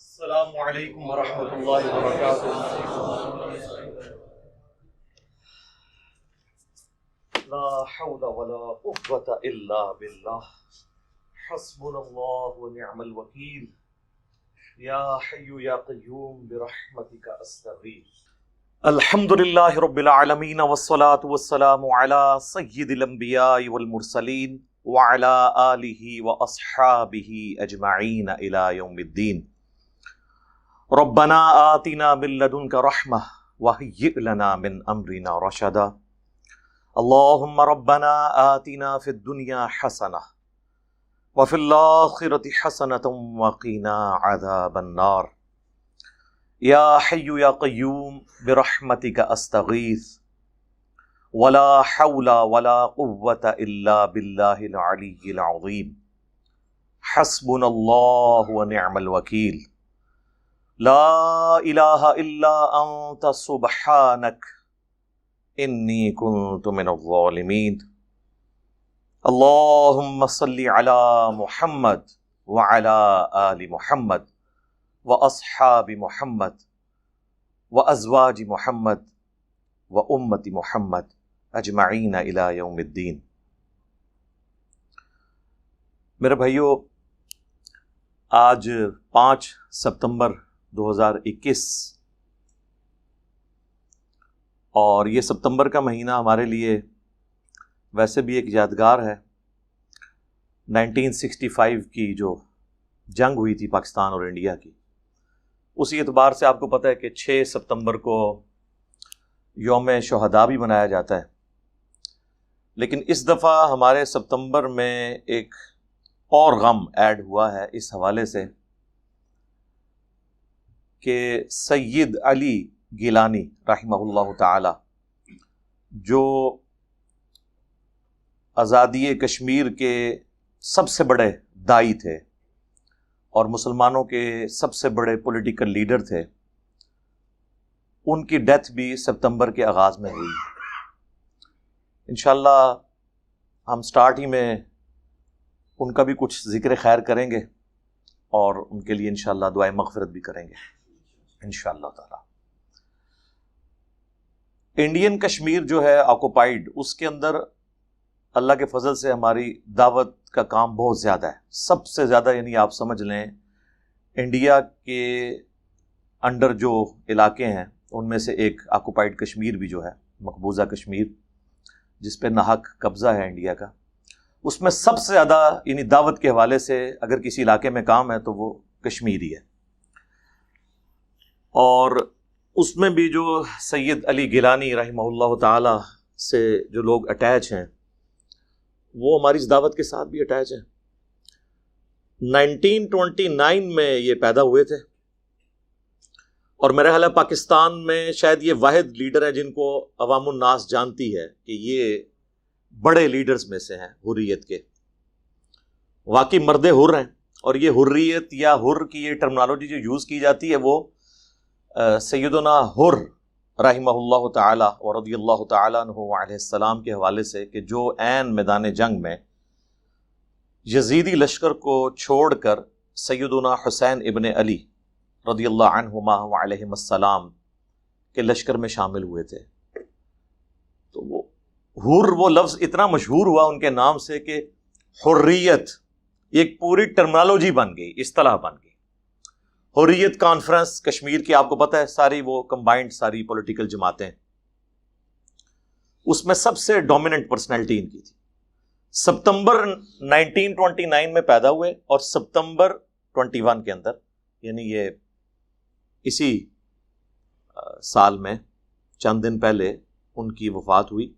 السلام علیکم ورحمۃ اللہ وبرکاتہ۔ لا حول ولا قوة الا باللہ، حسبنا اللہ ونعم الوکیل، یا حی یا قیوم برحمتک استغیث۔ الحمد للہ رب العالمین والصلاة والسلام علی سید الانبیاء والمرسلین وعلی آلہ واصحابہ اجمعین الی یوم الدین۔ ربنا آتنا من لدنک رحمہ وہیئ لنا من امرنا رشدا۔ اللہم ربنا آتنا فی الدنیا حسنہ وفی الآخرۃ حسنۃ وقنا عذاب النار۔ یا حی یا قیوم برحمتک استغیث، ولا حول ولا قوة الا باللہ العلی العظیم، حسبنا اللہ ونعم الوکیل، لا الہ الا انت سبحانک انی کنت من الظالمین۔ اللہم صلی علی محمد وعلی آل محمد واصحاب محمد وازواج محمد وامت محمد اجمعین الی یوم الدین۔ میرے بھائیو، آج 5 ستمبر 2021 اور یہ ستمبر کا مہینہ ہمارے لیے ویسے بھی ایک یادگار ہے۔ 1965 کی جو جنگ ہوئی تھی پاکستان اور انڈیا کی، اسی اعتبار سے آپ کو پتہ ہے کہ 6 ستمبر کو یوم شہداء بھی منایا جاتا ہے۔ لیکن اس دفعہ ہمارے ستمبر میں ایک اور غم ایڈ ہوا ہے اس حوالے سے کہ سید علی گیلانی رحمہ اللہ تعالی، جو آزادی کشمیر کے سب سے بڑے داعی تھے اور مسلمانوں کے سب سے بڑے پولیٹیکل لیڈر تھے، ان کی ڈیتھ بھی ستمبر کے آغاز میں ہوئی۔ انشاءاللہ ہم سٹارٹ ہی میں ان کا بھی کچھ ذکر خیر کریں گے اور ان کے لیے انشاءاللہ دعائے مغفرت بھی کریں گے انشاءاللہ تعالی۔ انڈین کشمیر جو ہے آکوپائیڈ، اس کے اندر اللہ کے فضل سے ہماری دعوت کا کام بہت زیادہ ہے، سب سے زیادہ، یعنی آپ سمجھ لیں انڈیا کے انڈر جو علاقے ہیں ان میں سے ایک آکوپائیڈ کشمیر بھی جو ہے، مقبوضہ کشمیر جس پہ ناحق قبضہ ہے انڈیا کا، اس میں سب سے زیادہ یعنی دعوت کے حوالے سے اگر کسی علاقے میں کام ہے تو وہ کشمیر ہی ہے۔ اور اس میں بھی جو سید علی گیلانی رحمہ اللہ تعالی سے جو لوگ اٹیچ ہیں، وہ ہماری اس دعوت کے ساتھ بھی اٹیچ ہیں۔ 1929 میں یہ پیدا ہوئے تھے اور میرا خیال ہے پاکستان میں شاید یہ واحد لیڈر ہیں جن کو عوام الناس جانتی ہے کہ یہ بڑے لیڈرز میں سے ہیں حریت کے، واقعی مرد حر ہیں۔ اور یہ حریت یا حر کی یہ ٹرمنالوجی جو یوز کی جاتی ہے وہ سیدنا حر رحمہ اللہ تعالی و رضی اللہ تعالی عنہ علیہ السلام کے حوالے سے، کہ جو عین میدان جنگ میں یزیدی لشکر کو چھوڑ کر سیدنا حسین ابن علی رضی اللہ عنہما و علیہم السلام کے لشکر میں شامل ہوئے تھے۔ تو وہ حر، وہ لفظ اتنا مشہور ہوا ان کے نام سے کہ حریت ایک پوری ٹرمنالوجی بن گئی، اصطلاح بن گئی۔ حریت کانفرنس کشمیر کی آپ کو پتہ ہے، ساری وہ کمبائنڈ ساری پولیٹیکل جماعتیں، اس میں سب سے ڈومیننٹ پرسنالٹی ان کی تھی۔ ستمبر 1929 میں پیدا ہوئے اور ستمبر 21 کے اندر، یعنی یہ اسی سال میں چند دن پہلے ان کی وفات ہوئی۔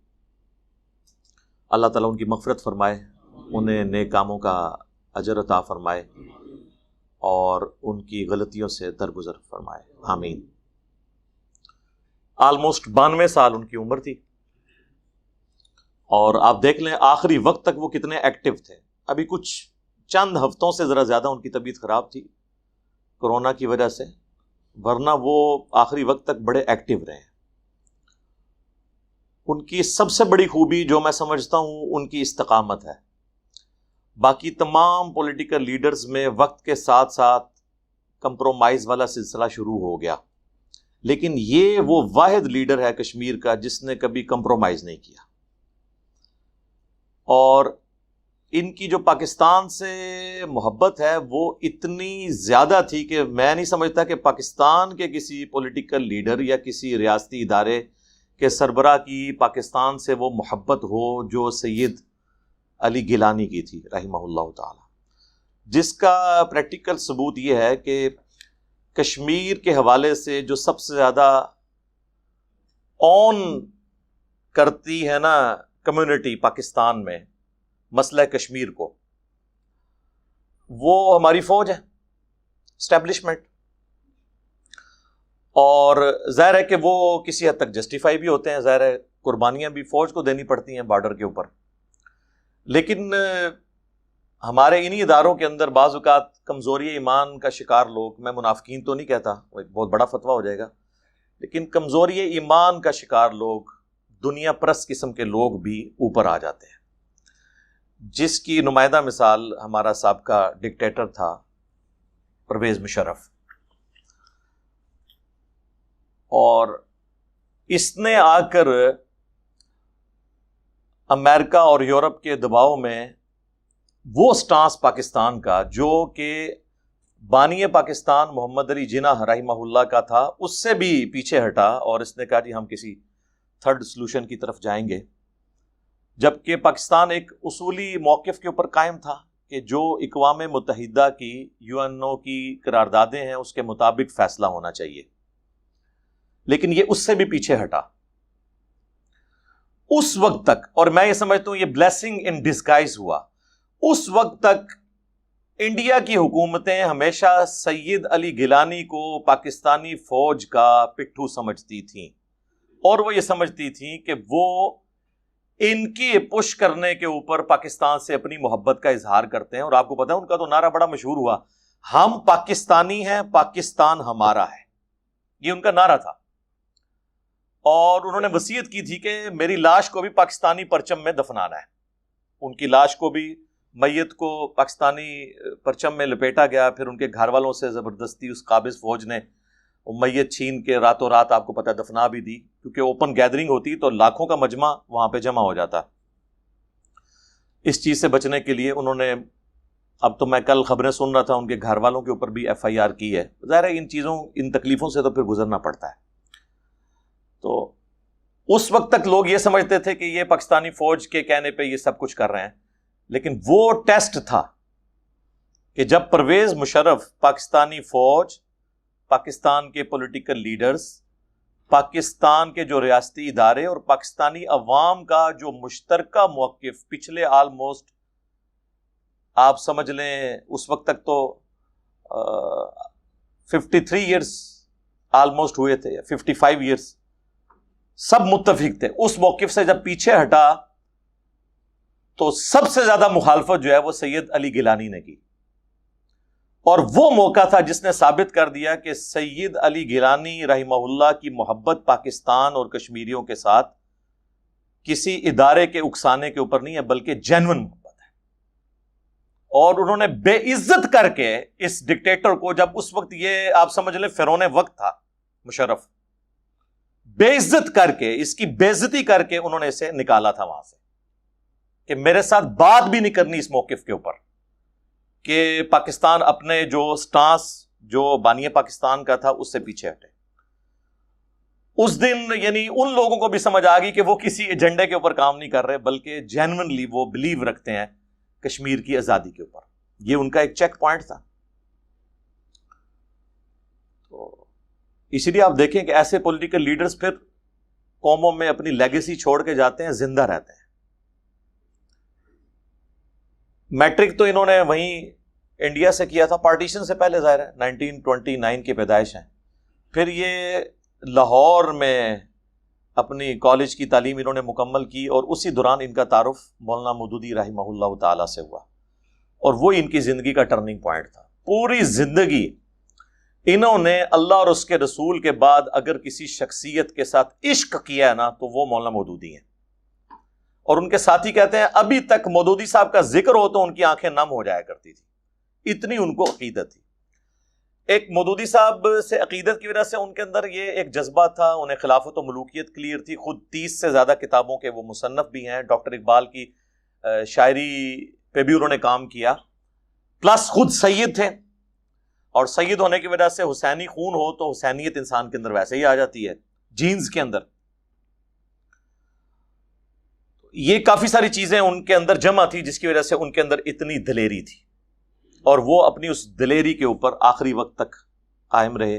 اللہ تعالیٰ ان کی مغفرت فرمائے، انہیں نیک کاموں کا اجر عطا فرمائے اور ان کی غلطیوں سے درگزر فرمائے، آمین۔ آلموسٹ 92 سال ان کی عمر تھی اور آپ دیکھ لیں آخری وقت تک وہ کتنے ایکٹیو تھے۔ ابھی کچھ چند ہفتوں سے ذرا زیادہ ان کی طبیعت خراب تھی کورونا کی وجہ سے، ورنہ وہ آخری وقت تک بڑے ایکٹیو رہے ہیں۔ ان کی سب سے بڑی خوبی جو میں سمجھتا ہوں ان کی استقامت ہے۔ باقی تمام پولیٹیکل لیڈرز میں وقت کے ساتھ ساتھ کمپرومائز والا سلسلہ شروع ہو گیا، لیکن یہ وہ واحد لیڈر ہے کشمیر کا جس نے کبھی کمپرومائز نہیں کیا. اور ان کی جو پاکستان سے محبت ہے وہ اتنی زیادہ تھی کہ میں نہیں سمجھتا کہ پاکستان کے کسی پولیٹیکل لیڈر یا کسی ریاستی ادارے کے سربراہ کی پاکستان سے وہ محبت ہو جو سید علی گیلانی کی تھی رحمہ اللہ تعالی، جس کا پریکٹیکل ثبوت یہ ہے کہ کشمیر کے حوالے سے جو سب سے زیادہ اون کرتی ہے نا کمیونٹی پاکستان میں مسئلہ کشمیر کو، وہ ہماری فوج ہے، اسٹیبلشمنٹ. اور ظاہر ہے کہ وہ کسی حد تک جسٹیفائی بھی ہوتے ہیں، ظاہر ہے قربانیاں بھی فوج کو دینی پڑتی ہیں بارڈر کے اوپر، لیکن ہمارے انہی اداروں کے اندر بعض اوقات کمزوری ایمان کا شکار لوگ، میں منافقین تو نہیں کہتا، وہ ایک بہت بڑا فتویٰ ہو جائے گا، لیکن کمزوری ایمان کا شکار لوگ، دنیا پرست قسم کے لوگ بھی اوپر آ جاتے ہیں، جس کی نمائندہ مثال ہمارا سابقہ ڈکٹیٹر تھا پرویز مشرف. اور اس نے آ کر امریکہ اور یورپ کے دباؤ میں وہ سٹانس پاکستان کا جو کہ بانی پاکستان محمد علی جناح رحمہ اللہ کا تھا اس سے بھی پیچھے ہٹا، اور اس نے کہا جی ہم کسی تھرڈ سلوشن کی طرف جائیں گے، جبکہ پاکستان ایک اصولی موقف کے اوپر قائم تھا کہ جو اقوام متحدہ کی UNO کی قراردادیں ہیں اس کے مطابق فیصلہ ہونا چاہیے، لیکن یہ اس سے بھی پیچھے ہٹا. اس وقت تک، اور میں یہ سمجھتا ہوں یہ بلیسنگ ان ڈسگائز ہوا، اس وقت تک انڈیا کی حکومتیں ہمیشہ سید علی گیلانی کو پاکستانی فوج کا پٹھو سمجھتی تھیں، اور وہ یہ سمجھتی تھیں کہ وہ ان کی پش کرنے کے اوپر پاکستان سے اپنی محبت کا اظہار کرتے ہیں. اور آپ کو پتا ہے ان کا تو نعرہ بڑا مشہور ہوا، ہم پاکستانی ہیں، پاکستان ہمارا ہے، یہ ان کا نعرہ تھا. اور انہوں نے وصیت کی تھی کہ میری لاش کو بھی پاکستانی پرچم میں دفنانا ہے. ان کی لاش کو بھی، میت کو پاکستانی پرچم میں لپیٹا گیا، پھر ان کے گھر والوں سے زبردستی اس قابض فوج نے میت چھین کے راتوں رات آپ کو پتہ دفنا بھی دی، کیونکہ اوپن گیدرنگ ہوتی تو لاکھوں کا مجمع وہاں پہ جمع ہو جاتا. اس چیز سے بچنے کے لیے انہوں نے، اب تو میں کل خبریں سن رہا تھا، ان کے گھر والوں کے اوپر بھی FIR کی ہے. ظاہر ہے ان چیزوں، ان تکلیفوں سے تو پھر گزرنا پڑتا ہے. تو اس وقت تک لوگ یہ سمجھتے تھے کہ یہ پاکستانی فوج کے کہنے پہ یہ سب کچھ کر رہے ہیں، لیکن وہ ٹیسٹ تھا کہ جب پرویز مشرف، پاکستانی فوج، پاکستان کے پولیٹیکل لیڈرز، پاکستان کے جو ریاستی ادارے اور پاکستانی عوام کا جو مشترکہ موقف پچھلے آلموسٹ آپ سمجھ لیں اس وقت تک تو 53 ایئرس آلموسٹ ہوئے تھے، 55 ایئرس، سب متفق تھے. اس موقف سے جب پیچھے ہٹا تو سب سے زیادہ مخالفت جو ہے وہ سید علی گیلانی نے کی. اور وہ موقع تھا جس نے ثابت کر دیا کہ سید علی گیلانی رحمہ اللہ کی محبت پاکستان اور کشمیریوں کے ساتھ کسی ادارے کے اکسانے کے اوپر نہیں ہے، بلکہ جینون محبت ہے. اور انہوں نے بے عزت کر کے اس ڈکٹیٹر کو، جب اس وقت یہ آپ سمجھ لیں فرعون وقت تھا مشرف، بے عزت کر کے، اس کی بے عزتی کر کے انہوں نے اسے نکالا تھا وہاں سے کہ میرے ساتھ بات بھی نہیں کرنی اس موقف کے اوپر، کہ پاکستان اپنے جو سٹانس جو بانی پاکستان کا تھا اس سے پیچھے ہٹے. اس دن یعنی ان لوگوں کو بھی سمجھ آ گئی کہ وہ کسی ایجنڈے کے اوپر کام نہیں کر رہے، بلکہ جینونلی وہ بلیو رکھتے ہیں کشمیر کی آزادی کے اوپر. یہ ان کا ایک چیک پوائنٹ تھا. تو اسی لیے آپ دیکھیں کہ ایسے پولیٹیکل لیڈرز پھر قوموں میں اپنی لیگیسی چھوڑ کے جاتے ہیں، زندہ رہتے ہیں. میٹرک تو انہوں نے وہیں انڈیا سے کیا تھا، پارٹیشن سے پہلے، ظاہر ہے 1929 کی پیدائش ہیں. پھر یہ لاہور میں اپنی کالج کی تعلیم انہوں نے مکمل کی، اور اسی دوران ان کا تعارف مولانا مودودی رحمہ اللہ تعالی سے ہوا، اور وہ ان کی زندگی کا ٹرننگ پوائنٹ تھا. پوری زندگی انہوں نے اللہ اور اس کے رسول کے بعد اگر کسی شخصیت کے ساتھ عشق کیا ہے نا تو وہ مولانا مودودی ہیں. اور ان کے ساتھی کہتے ہیں ابھی تک مودودی صاحب کا ذکر ہو تو ان کی آنکھیں نم ہو جایا کرتی تھی، اتنی ان کو عقیدت تھی. ایک مودودی صاحب سے عقیدت کی وجہ سے ان کے اندر یہ ایک جذبہ تھا، انہیں خلافت و ملوکیت کلیئر تھی، خود 30 سے زیادہ کتابوں کے وہ مصنف بھی ہیں، ڈاکٹر اقبال کی شاعری پہ بھی انہوں نے کام کیا، پلس خود سید تھے، اور سید ہونے کی وجہ سے حسینی خون ہو تو حسینیت انسان کے اندر ویسے ہی آ جاتی ہے جینز کے اندر. یہ کافی ساری چیزیں ان کے اندر جمع تھی جس کی وجہ سے ان کے اندر اتنی دلیری تھی، اور وہ اپنی اس دلیری کے اوپر آخری وقت تک قائم رہے.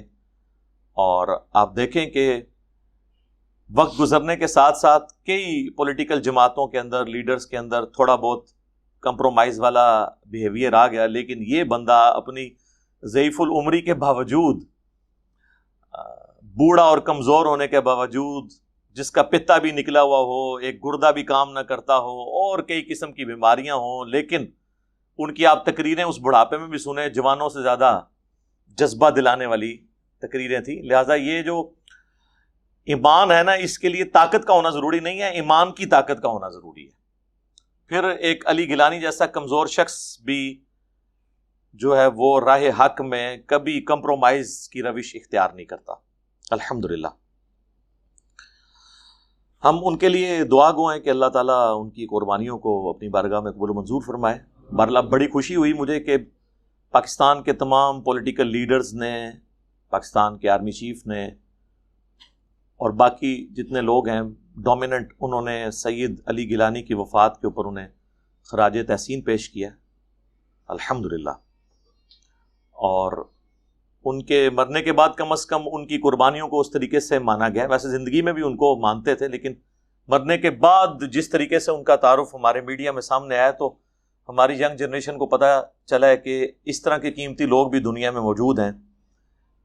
اور آپ دیکھیں کہ وقت گزرنے کے ساتھ ساتھ کئی پولیٹیکل جماعتوں کے اندر، لیڈرز کے اندر تھوڑا بہت کمپرومائز والا بیہیویئر آ گیا، لیکن یہ بندہ اپنی ضعیف العمری کے باوجود، بوڑھا اور کمزور ہونے کے باوجود، جس کا پتا بھی نکلا ہوا ہو، ایک گردہ بھی کام نہ کرتا ہو، اور کئی قسم کی بیماریاں ہوں، لیکن ان کی آپ تقریریں اس بڑھاپے میں بھی سنیں، جوانوں سے زیادہ جذبہ دلانے والی تقریریں تھیں. لہٰذا یہ جو ایمان ہے نا، اس کے لیے طاقت کا ہونا ضروری نہیں ہے، ایمان کی طاقت کا ہونا ضروری ہے. پھر ایک علی گیلانی جیسا کمزور شخص بھی جو ہے وہ راہ حق میں کبھی کمپرومائز کی روش اختیار نہیں کرتا. الحمدللہ ہم ان کے لیے دعا گو ہیں کہ اللہ تعالیٰ ان کی قربانیوں کو اپنی بارگاہ میں قبول و منظور فرمائے. بہرحال بڑی خوشی ہوئی مجھے کہ پاکستان کے تمام پولیٹیکل لیڈرز نے، پاکستان کے آرمی چیف نے، اور باقی جتنے لوگ ہیں ڈومیننٹ، انہوں نے سید علی گیلانی کی وفات کے اوپر انہیں خراج تحسین پیش کیا الحمدللہ. اور ان کے مرنے کے بعد کم از کم ان کی قربانیوں کو اس طریقے سے مانا گیا. ویسے زندگی میں بھی ان کو مانتے تھے، لیکن مرنے کے بعد جس طریقے سے ان کا تعارف ہمارے میڈیا میں سامنے آیا تو ہماری ینگ جنریشن کو پتہ چلا ہے کہ اس طرح کے قیمتی لوگ بھی دنیا میں موجود ہیں.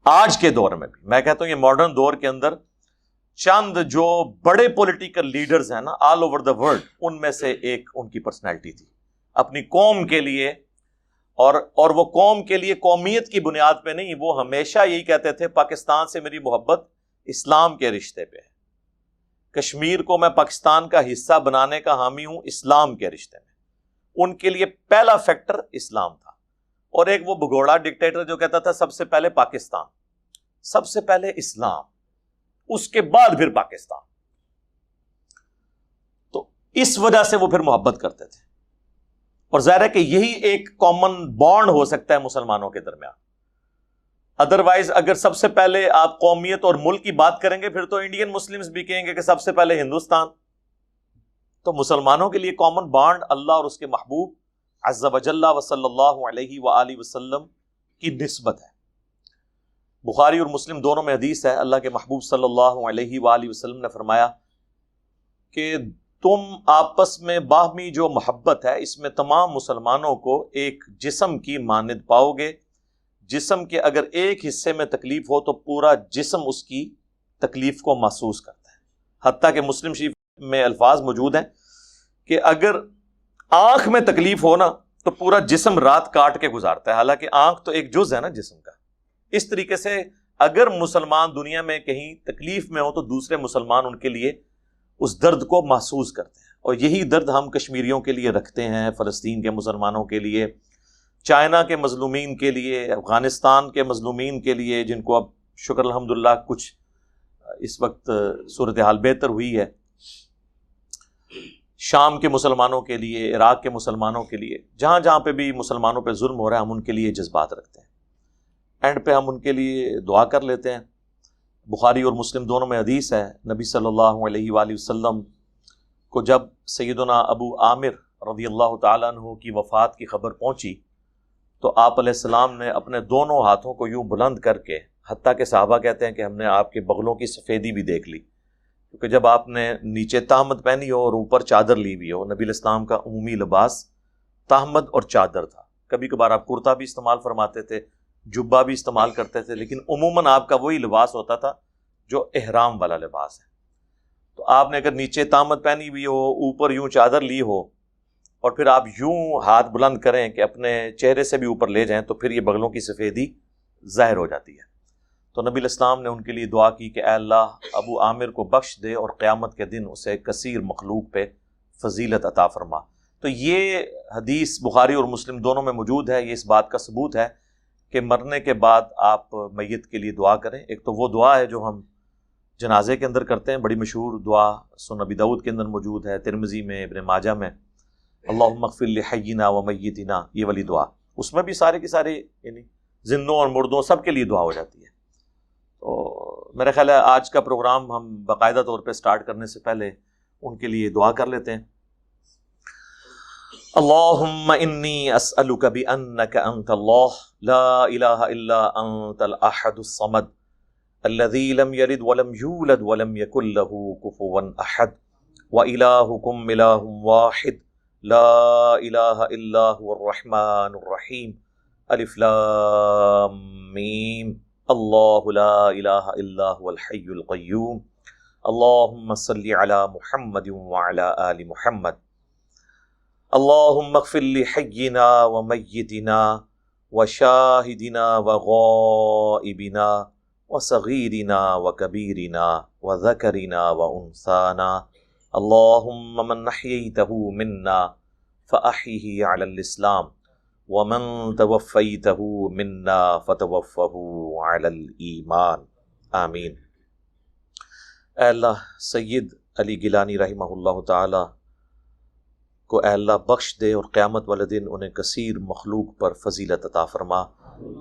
آج کے دور میں بھی، میں کہتا ہوں یہ ماڈرن دور کے اندر چند جو بڑے پولیٹیکل لیڈرز ہیں نا آل اوور دا ورلڈ، ان میں سے ایک ان کی پرسنالٹی تھی اپنی قوم کے لیے، اور وہ قوم کے لیے قومیت کی بنیاد پہ نہیں، وہ ہمیشہ یہی کہتے تھے پاکستان سے میری محبت اسلام کے رشتے پہ ہے، کشمیر کو میں پاکستان کا حصہ بنانے کا حامی ہوں اسلام کے رشتے میں. ان کے لیے پہلا فیکٹر اسلام تھا. اور ایک وہ بھگوڑا ڈکٹیٹر جو کہتا تھا سب سے پہلے پاکستان، سب سے پہلے اسلام، اس کے بعد پھر پاکستان. تو اس وجہ سے وہ پھر محبت کرتے تھے. اور ظاہر ہے کہ یہی ایک کامن بانڈ ہو سکتا ہے مسلمانوں کے درمیان. ادروائز اگر سب سے پہلے آپ قومیت اور ملک کی بات کریں گے پھر تو انڈین مسلمز بھی کہیں گے کہ سب سے پہلے ہندوستان. تو مسلمانوں کے لیے کامن بانڈ اللہ اور اس کے محبوب عز وجل و صلی اللہ علیہ وآلہ وسلم کی نسبت ہے. بخاری اور مسلم دونوں میں حدیث ہے، اللہ کے محبوب صلی اللہ علیہ وآلہ وسلم نے فرمایا کہ تم آپس میں باہمی جو محبت ہے اس میں تمام مسلمانوں کو ایک جسم کی مانند پاؤ گے. جسم کے اگر ایک حصے میں تکلیف ہو تو پورا جسم اس کی تکلیف کو محسوس کرتا ہے. حتیٰ کہ مسلم شریف میں الفاظ موجود ہیں کہ اگر آنکھ میں تکلیف ہو نا تو پورا جسم رات کاٹ کے گزارتا ہے، حالانکہ آنکھ تو ایک جز ہے نا جسم کا. اس طریقے سے اگر مسلمان دنیا میں کہیں تکلیف میں ہو تو دوسرے مسلمان ان کے لیے اس درد کو محسوس کرتے ہیں. اور یہی درد ہم کشمیریوں کے لیے رکھتے ہیں، فلسطین کے مسلمانوں کے لیے، چائنا کے مظلومین کے لیے، افغانستان کے مظلومین کے لیے جن کو اب شکر الحمدللہ کچھ اس وقت صورتحال بہتر ہوئی ہے، شام کے مسلمانوں کے لیے، عراق کے مسلمانوں کے لیے، جہاں جہاں پہ بھی مسلمانوں پہ ظلم ہو رہا ہے ہم ان کے لیے جذبات رکھتے ہیں. اینڈ پہ ہم ان کے لیے دعا کر لیتے ہیں. بخاری اور مسلم دونوں میں حدیث ہے، نبی صلی اللہ علیہ وآلہ وسلم کو جب سیدنا ابو عامر رضی اللہ تعالیٰ عنہ کی وفات کی خبر پہنچی تو آپ علیہ السلام نے اپنے دونوں ہاتھوں کو یوں بلند کر کے، حتیٰ کہ صحابہ کہتے ہیں کہ ہم نے آپ کے بغلوں کی سفیدی بھی دیکھ لی، کیونکہ جب آپ نے نیچے تہمد پہنی ہو اور اوپر چادر لی ہوئی ہو، نبی علیہ السلام کا عمومی لباس تہمد اور چادر تھا. کبھی کبھار آپ کرتا بھی استعمال فرماتے تھے، جبہ بھی استعمال کرتے تھے، لیکن عموماً آپ کا وہی لباس ہوتا تھا جو احرام والا لباس ہے. تو آپ نے اگر نیچے تہمد پہنی ہوئی ہو، اوپر یوں چادر لی ہو، اور پھر آپ یوں ہاتھ بلند کریں کہ اپنے چہرے سے بھی اوپر لے جائیں تو پھر یہ بغلوں کی سفیدی ظاہر ہو جاتی ہے. تو نبی علیہ السلام نے ان کے لیے دعا کی کہ اے اللہ ابو عامر کو بخش دے اور قیامت کے دن اسے کثیر مخلوق پہ فضیلت عطا فرما. تو یہ حدیث بخاری اور مسلم دونوں میں موجود ہے. یہ اس بات کا ثبوت ہے کہ مرنے کے بعد آپ میت کے لیے دعا کریں. ایک تو وہ دعا ہے جو ہم جنازے کے اندر کرتے ہیں، بڑی مشہور دعا، سنن ابی داؤد کے اندر موجود ہے، ترمذی میں، ابن ماجہ میں، اللہم اغفر لحینا و میتنا، یہ والی دعا. اس میں بھی سارے کی سارے یعنی زندوں اور مردوں سب کے لیے دعا ہو جاتی ہے. تو میرا خیال ہے آج کا پروگرام ہم باقاعدہ طور پہ سٹارٹ کرنے سے پہلے ان کے لیے دعا کر لیتے ہیں. اللہم انی اسألک بانک انت اللہ لا الہ الا انت الاحد الصمد الذی لم یلد ولم یولد ولم یکن له کفوا احد وإلہکم الہ واحد لا الہ الا هو الرحمن الرحیم الف لام میم اللہ لا الہ الا هو الحی القیوم اللہم صلی علی محمد وعلی آل محمد اللہم اغفر لحینا ومیتنا وشاہدنا وغائبنا وصغیرنا وکبیرنا وذکرنا وانثانا اللہم من احییتہ منا فاحیہ علی الاسلام ومن توفیتہ منا فتوفہ علی الایمان آمین. اے اللہ سید علی گیلانی رحمہ اللہ تعالی کو اے اللہ بخش دے اور قیامت والے دن انہیں کثیر مخلوق پر فضیلت عطا فرما.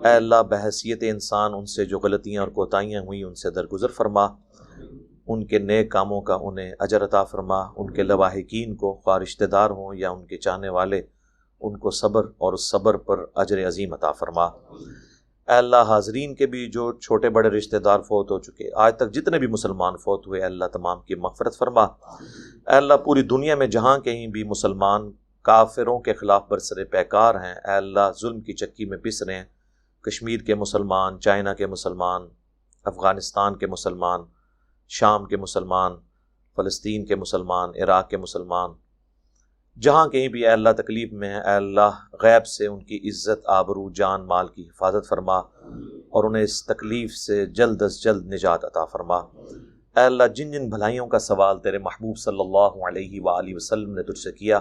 اے اللہ بحیثیت انسان ان سے جو غلطیاں اور کوتاہیاں ہوئیں ان سے درگزر فرما، ان کے نیک کاموں کا انہیں اجر عطا فرما. ان کے لواحقین کو خواہ رشتہ دار ہوں یا ان کے چاہنے والے، ان کو صبر اور اس صبر پر اجر عظیم عطا فرما. اے اللہ حاضرین کے بھی جو چھوٹے بڑے رشتہ دار فوت ہو چکے، آج تک جتنے بھی مسلمان فوت ہوئے، اے اللہ تمام کی مغفرت فرما. اے اللہ پوری دنیا میں جہاں کہیں بھی مسلمان کافروں کے خلاف برسر پیکار ہیں، اے اللہ ظلم کی چکی میں پس رہے ہیں، کشمیر کے مسلمان، چائنا کے مسلمان، افغانستان کے مسلمان، شام کے مسلمان، فلسطین کے مسلمان، عراق کے مسلمان، جہاں کہیں بھی اے اللہ تکلیف میں ہے، اے اللہ غیب سے ان کی عزت، آبرو، جان مال کی حفاظت فرما اور انہیں اس تکلیف سے جلد از جلد نجات عطا فرما. اے اللہ جن جن بھلائیوں کا سوال تیرے محبوب صلی اللہ علیہ وآلہ وسلم نے تجھ سے کیا،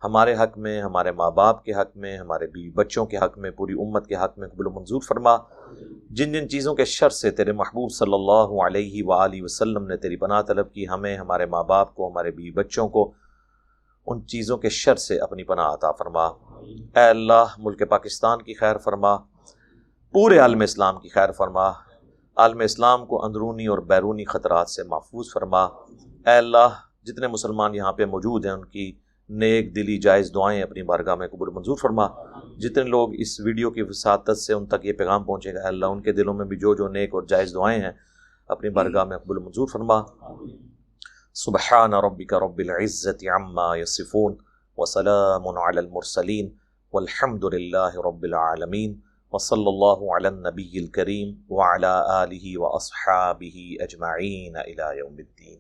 ہمارے حق میں، ہمارے ماں باپ کے حق میں، ہمارے بیوی بچوں کے حق میں، پوری امت کے حق میں قبول و منظور فرما. جن جن چیزوں کے شر سے تیرے محبوب صلی اللہ علیہ وآلہ وسلم نے تیری پناہ طلب کی، ہمیں، ہمارے ماں باپ کو، ہمارے بیوی بچوں کو ان چیزوں کے شر سے اپنی پناہ عطا فرما. اے اللہ ملک پاکستان کی خیر فرما، پورے عالم اسلام کی خیر فرما، عالم اسلام کو اندرونی اور بیرونی خطرات سے محفوظ فرما. اے اللہ جتنے مسلمان یہاں پہ موجود ہیں ان کی نیک دلی جائز دعائیں اپنی بارگاہ میں قبول منظور فرما. جتنے لوگ اس ویڈیو کی وساطت سے ان تک یہ پیغام پہنچے گا، اے اللہ ان کے دلوں میں بھی جو جو نیک اور جائز دعائیں ہیں اپنی بارگاہ میں قبول منظور فرما. سبحان ربک رب العزت عما یصفون وسلام علی المرسلین والحمد للہ رب العالمین وصلی اللہ علی النبی الکریم وعلی آلہ واصحابہ اجمعین الی یوم الدین.